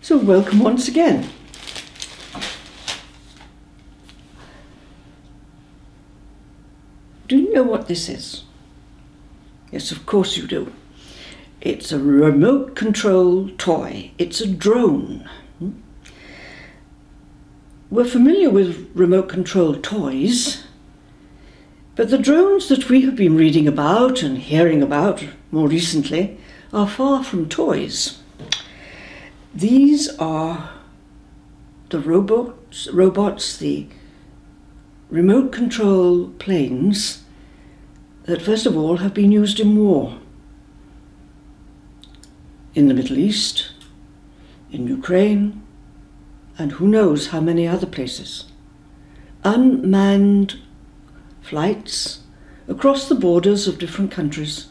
So welcome once again. Do you know what this is? Yes, of course you do. It's a remote control toy. It's a drone. We're familiar with remote control toys, but the drones that we have been reading about and hearing about more recently are far from toys. These are the robots, the remote control planes that first of all have been used in war. In the Middle East, in Ukraine, and who knows how many other places. Unmanned flights across the borders of different countries,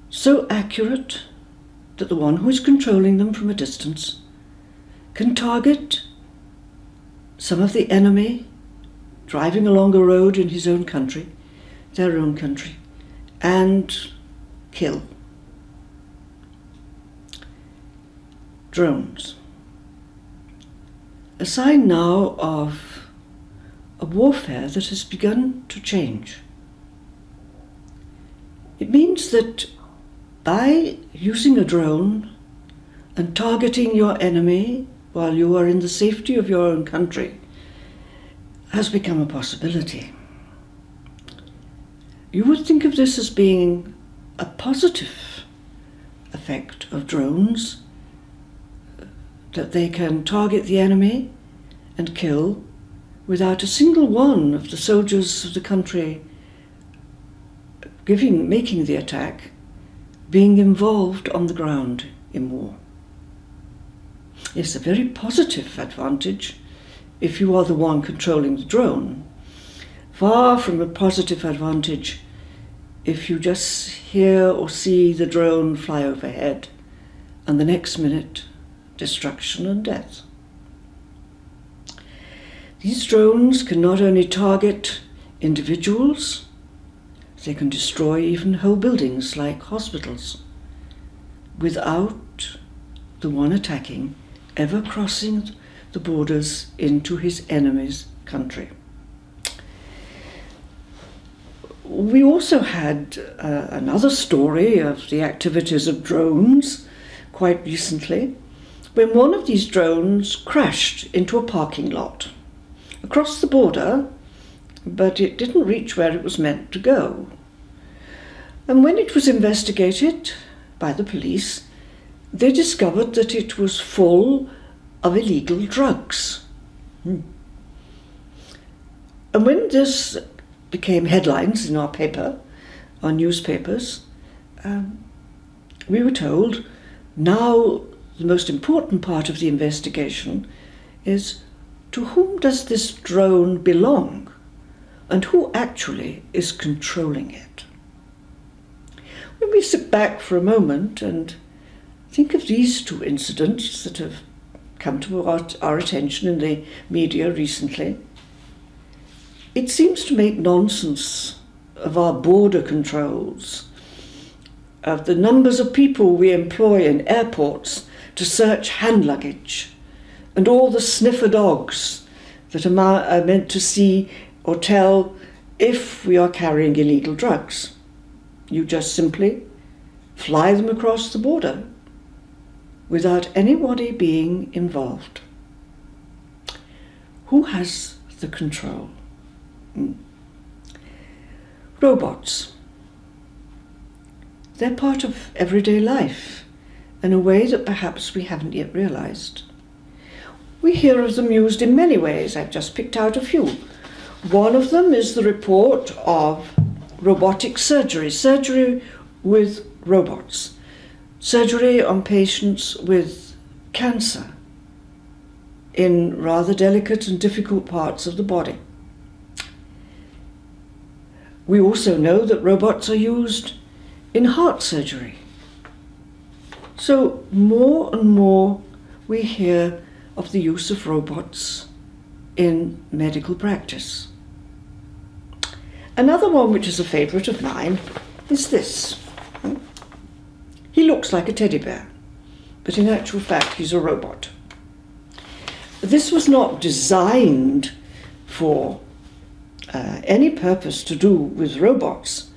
so accurate that the one who is controlling them from a distance can target some of the enemy driving along a road in his own country, their own country, and kill. Drones. A sign now of a warfare that has begun to change. It means that by using a drone and targeting your enemy while you are in the safety of your own country has become a possibility. You would think of this as being a positive effect of drones, that they can target the enemy and kill without a single one of the soldiers of the country making the attack being involved on the ground in war. It's a very positive advantage if you are the one controlling the drone. Far from a positive advantage if you just hear or see the drone fly overhead and the next minute destruction and death. These drones can not only target individuals, they can destroy even whole buildings like hospitals without the one attacking ever crossing the borders into his enemy's country. We also had another story of the activities of drones quite recently, when one of these drones crashed into a parking lot across the border, but it didn't reach where it was meant to go. And when it was investigated by the police, they discovered that it was full of illegal drugs. And when this became headlines in our paper, our newspapers, we were told now the most important part of the investigation is to whom does this drone belong and who actually is controlling it. When we sit back for a moment and think of these two incidents that have come to our attention in the media recently, it seems to make nonsense of our border controls, of the numbers of people we employ in airports to search hand luggage, and all the sniffer dogs that are meant to see or tell if we are carrying illegal drugs. You just simply fly them across the border without anybody being involved. Who has the control? Robots. They're part of everyday life in a way that perhaps we haven't yet realized. We hear of them used in many ways. I've just picked out a few. One of them is the report of robotic surgery, surgery with robots, surgery on patients with cancer in rather delicate and difficult parts of the body. We also know that robots are used in heart surgery. So more and more we hear of the use of robots in medical practice. Another one which is a favourite of mine is this. He looks like a teddy bear, but in actual fact he's a robot. This was not designed for any purpose to do with robots.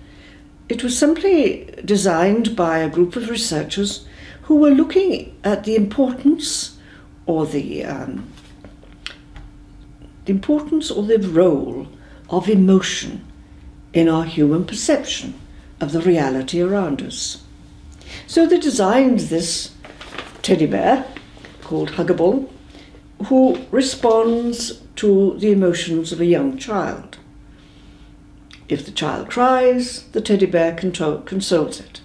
It was simply designed by a group of researchers who were looking at the importance or the role of emotion in our human perception of the reality around us. So they designed this teddy bear called Huggable, who responds to the emotions of a young child. If the child cries, the teddy bear consoles it.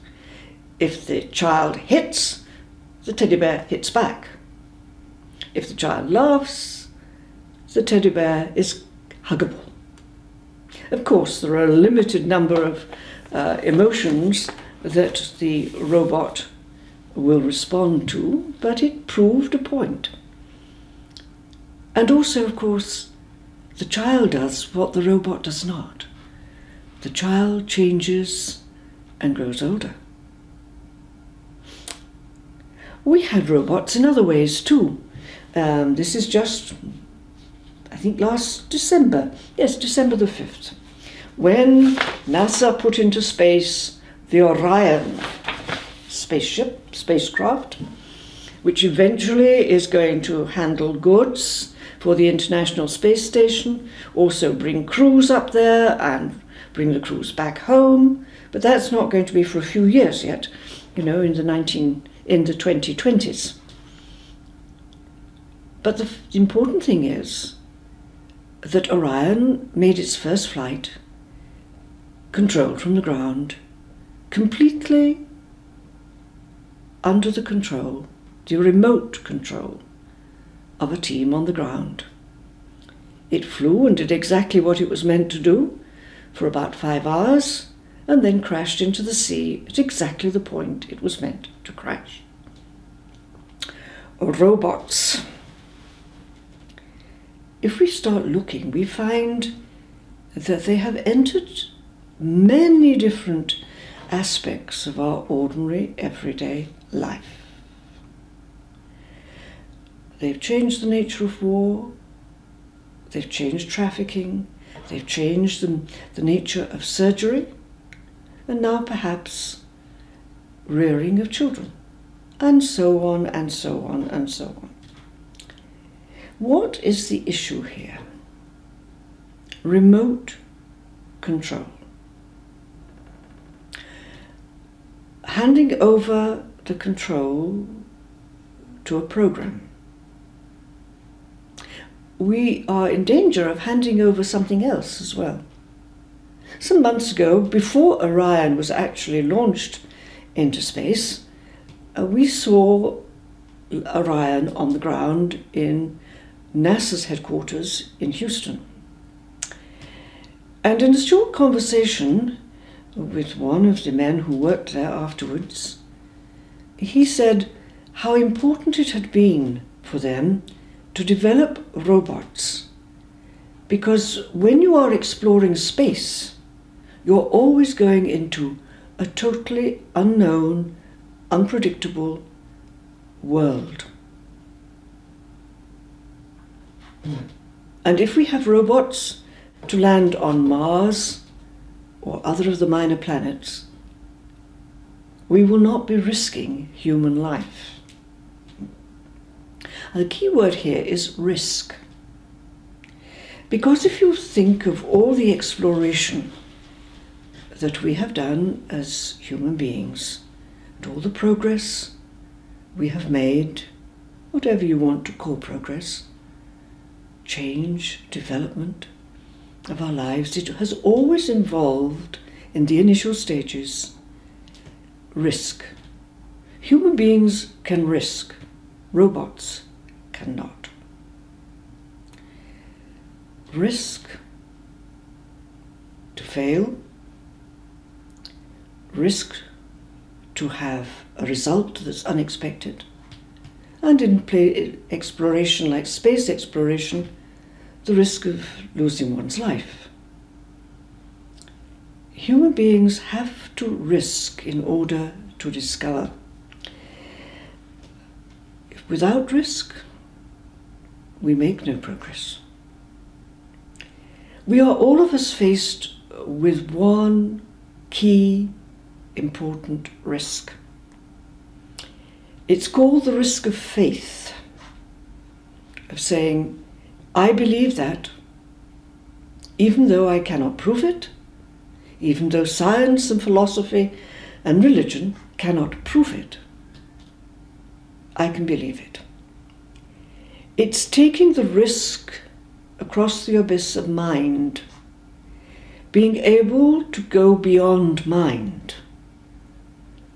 If the child hits, the teddy bear hits back. If the child laughs, the teddy bear is huggable. Of course, there are a limited number of emotions that the robot will respond to, but it proved a point. And also, of course, the child does what the robot does not. The child changes and grows older. We had robots in other ways too. This is just, I think, last December. Yes, December the 5th. When NASA put into space the Orion spacecraft, which eventually is going to handle goods for the International Space Station, also bring crews up there and bring the crews back home. But that's not going to be for a few years yet, in the 2020s. But the important thing is that Orion made its first flight controlled from the ground, completely under the control, the remote control of a team on the ground. It flew and did exactly what it was meant to do for about 5 hours, and then crashed into the sea at exactly the point it was meant to crash. Robots. If we start looking, we find that they have entered many different aspects of our ordinary, everyday life. They've changed the nature of war, they've changed trafficking, they've changed the nature of surgery, and now perhaps rearing of children, and so on and so on and so on. What is the issue here? Remote control. Handing over the control to a program. We are in danger of handing over something else as well. Some months ago, before Orion was actually launched into space, we saw Orion on the ground in NASA's headquarters in Houston. And in a short conversation with one of the men who worked there afterwards, he said how important it had been for them to develop robots, because when you are exploring space, you're always going into a totally unknown, unpredictable world. And if we have robots to land on Mars or other of the minor planets, we will not be risking human life. And the key word here is risk. Because if you think of all the exploration that we have done as human beings, and all the progress we have made, whatever you want to call progress, change, development of our lives, it has always involved, in the initial stages, risk. Human beings can risk, robots cannot. Risk to fail, risk to have a result that's unexpected, and in exploration like space exploration, the risk of losing one's life. Human beings have to risk in order to discover. Without risk, we make no progress. We are all of us faced with one key important risk. It's called the risk of faith, of saying, I believe that, even though I cannot prove it, even though science and philosophy and religion cannot prove it, I can believe it. It's taking the risk across the abyss of mind, being able to go beyond mind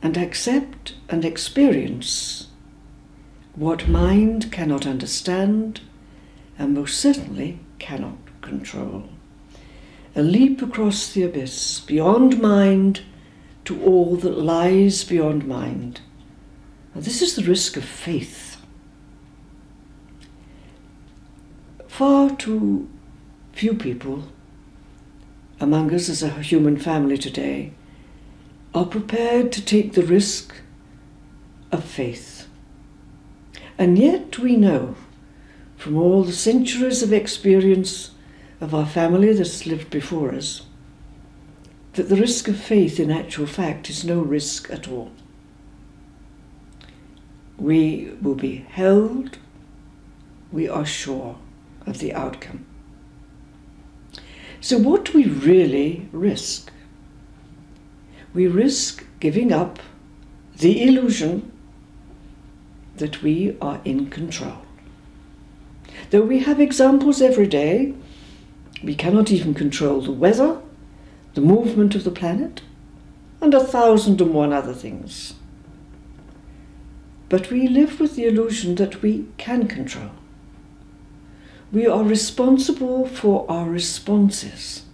and accept and experience what mind cannot understand and most certainly cannot control. A leap across the abyss, beyond mind to all that lies beyond mind. And this is the risk of faith. Far too few people among us as a human family today are prepared to take the risk of faith. And yet we know from all the centuries of experience of our family that's lived before us that the risk of faith in actual fact is no risk at all. We will be held, we are sure of the outcome. So what do we really risk? We risk giving up the illusion that we are in control. Though we have examples every day, we cannot even control the weather, the movement of the planet, and 1,001 other things. But we live with the illusion that we can control. We are responsible for our responses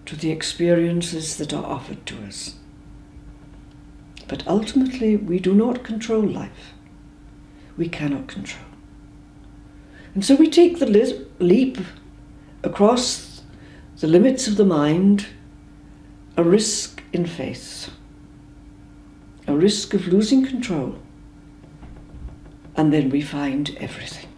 to the experiences that are offered to us. But ultimately, we do not control life. We cannot control. And so we take the leap across the limits of the mind, a risk in faith, a risk of losing control, and then we find everything.